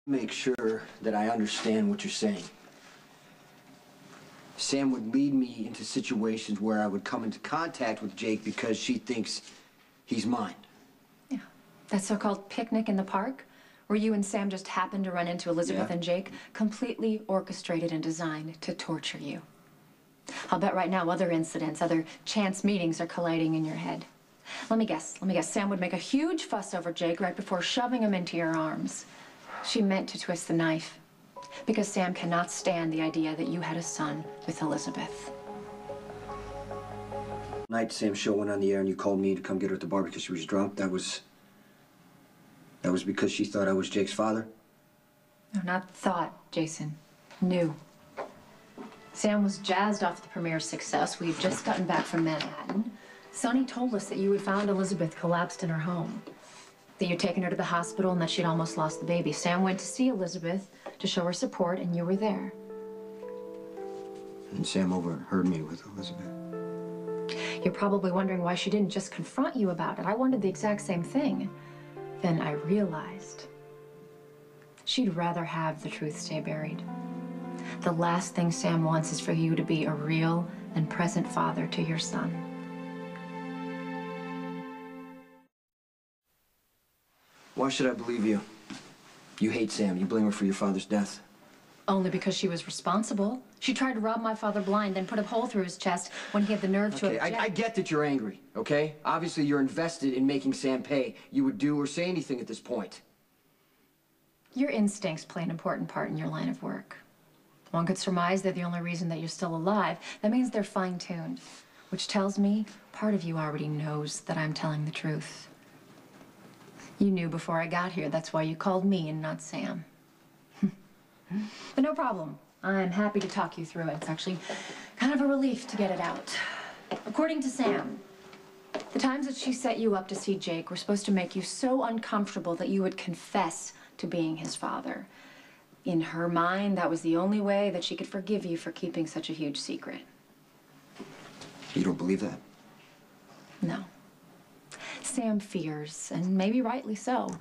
Make sure that I understand what you're saying. Sam would lead me into situations where I would come into contact with Jake because she thinks he's mine. Yeah. That so-called picnic in the park, where you and Sam just happened to run into Elizabeth and Jake, completely orchestrated and designed to torture you. I'll bet right now other incidents, other chance meetings are colliding in your head. Let me guess. Sam would make a huge fuss over Jake right before shoving him into your arms. She meant to twist the knife because Sam cannot stand the idea that you had a son with Elizabeth. Night Sam's show went on the air and you called me to come get her at the bar because she was drunk. That was because she thought I was Jake's father? No, not thought, Jason. Knew. Sam was jazzed off the premiere's success. We'd just gotten back from Manhattan. Sonny told us that you had found Elizabeth collapsed in her home, that you'd taken her to the hospital and that she'd almost lost the baby. Sam went to see Elizabeth to show her support, and you were there. And Sam overheard me with Elizabeth. You're probably wondering why she didn't just confront you about it. I wondered the exact same thing. Then I realized she'd rather have the truth stay buried. The last thing Sam wants is for you to be a real and present father to your son. Why should I believe you? You hate Sam. You blame her for your father's death. Only because she was responsible. She tried to rob my father blind, then put a hole through his chest when he had the nerve to object. I get that you're angry, okay? Obviously, you're invested in making Sam pay. You would do or say anything at this point. Your instincts play an important part in your line of work. One could surmise they're the only reason that you're still alive. That means they're fine-tuned, which tells me part of you already knows that I'm telling the truth. You knew before I got here. That's why you called me and not Sam. But no problem. I'm happy to talk you through it. It's actually kind of a relief to get it out. According to Sam, the times that she set you up to see Jake were supposed to make you so uncomfortable that you would confess to being his father. In her mind, that was the only way that she could forgive you for keeping such a huge secret. You don't believe that? No. Sam fears, and maybe rightly so,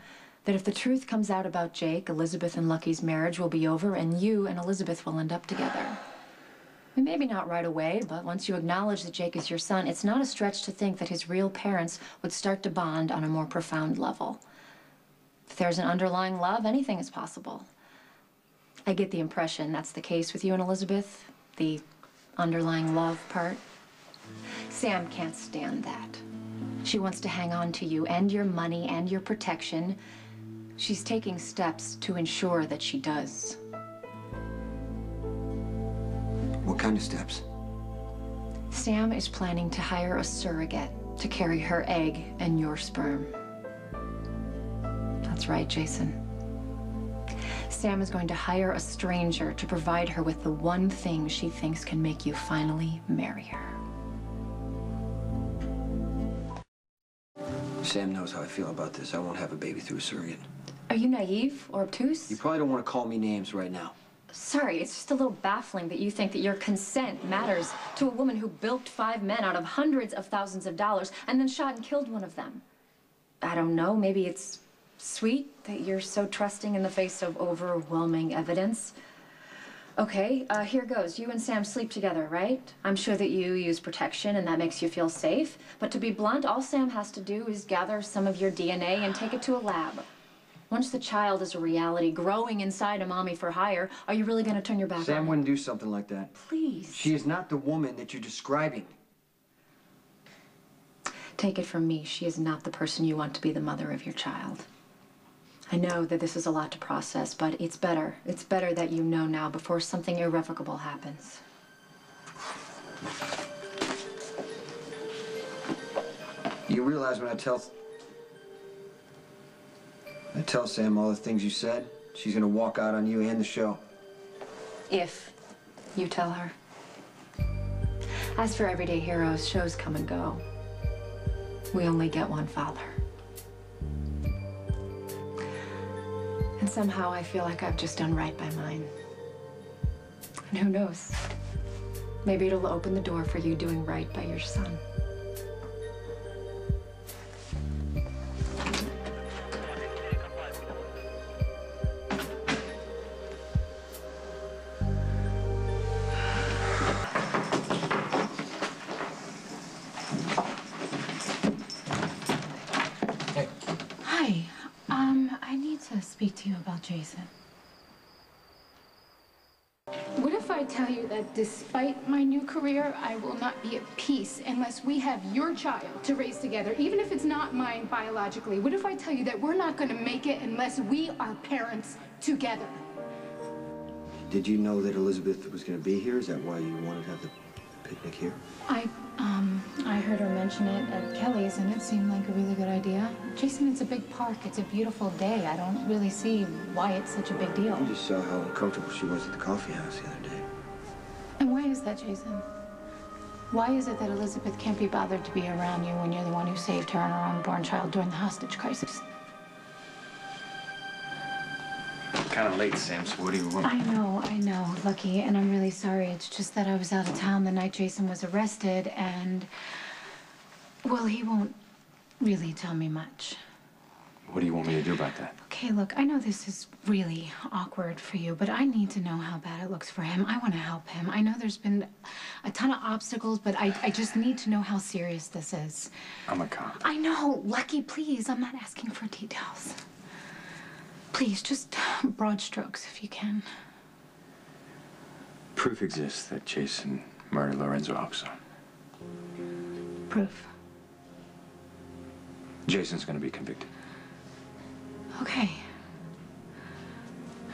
that if the truth comes out about Jake, Elizabeth and Lucky's marriage will be over and you and Elizabeth will end up together. And maybe not right away, but once you acknowledge that Jake is your son, it's not a stretch to think that his real parents would start to bond on a more profound level. If there's an underlying love, anything is possible. I get the impression that's the case with you and Elizabeth, the underlying love part. Sam can't stand that. She wants to hang on to you and your money and your protection. She's taking steps to ensure that she does. What kind of steps? Sam is planning to hire a surrogate to carry her egg and your sperm. That's right, Jason. Sam is going to hire a stranger to provide her with the one thing she thinks can make you finally marry her. Sam knows how I feel about this. I won't have a baby through a surrogate. Are you naive or obtuse? You probably don't want to call me names right now. Sorry, it's just a little baffling that you think that your consent matters to a woman who bilked 5 men out of hundreds of thousands of dollars and then shot and killed one of them. I don't know, maybe it's sweet that you're so trusting in the face of overwhelming evidence. Okay, here goes. You and Sam sleep together, right? I'm sure that you use protection and that makes you feel safe. But to be blunt, all Sam has to do is gather some of your DNA and take it to a lab. Once the child is a reality growing inside a mommy for hire, are you really going to turn your back on Sam it? wouldn't do something like that. Please. She is not the woman that you're describing. Take it from me, she is not the person you want to be the mother of your child. I know that this is a lot to process, but it's better. It's better that you know now before something irrevocable happens. You realize when I tell Sam all the things you said, she's gonna walk out on you and the show. If you tell her. As for everyday heroes, shows come and go. We only get one father. And somehow I feel like I've just done right by mine. And who knows? Maybe it'll open the door for you doing right by your son. you about Jason? What if I tell you that despite my new career, I will not be at peace unless we have your child to raise together, even if it's not mine biologically? What if I tell you that we're not going to make it unless we are parents together? Did you know that Elizabeth was going to be here? Is that why you wanted to have the picnic here? I heard her mention it at Kelly's, and it seemed like a really good idea. Jason, it's a big park. It's a beautiful day. I don't really see why it's such a big deal. You just saw how uncomfortable she was at the coffee house the other day. And why is that, Jason? Why is it that Elizabeth can't be bothered to be around you when you're the one who saved her and her unborn child during the hostage crisis? Kind of late, Sam, so what do you want? I know, Lucky, and I'm really sorry. It's just that I was out of town the night Jason was arrested, and, well, he won't really tell me much. What do you want me to do about that? Okay, look, I know this is really awkward for you, but I need to know how bad it looks for him. I want to help him. I know there's been a ton of obstacles, but I just need to know how serious this is. I'm a cop. I know, Lucky, please. I'm not asking for details. Please, just broad strokes if you can. Proof exists that Jason murdered Lorenzo Alcazar. Proof. Jason's gonna be convicted. Okay.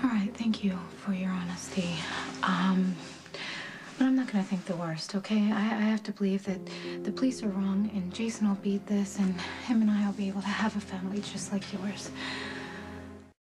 All right, thank you for your honesty. But I'm not gonna think the worst, okay? I have to believe that the police are wrong and Jason will beat this and him and I will be able to have a family just like yours.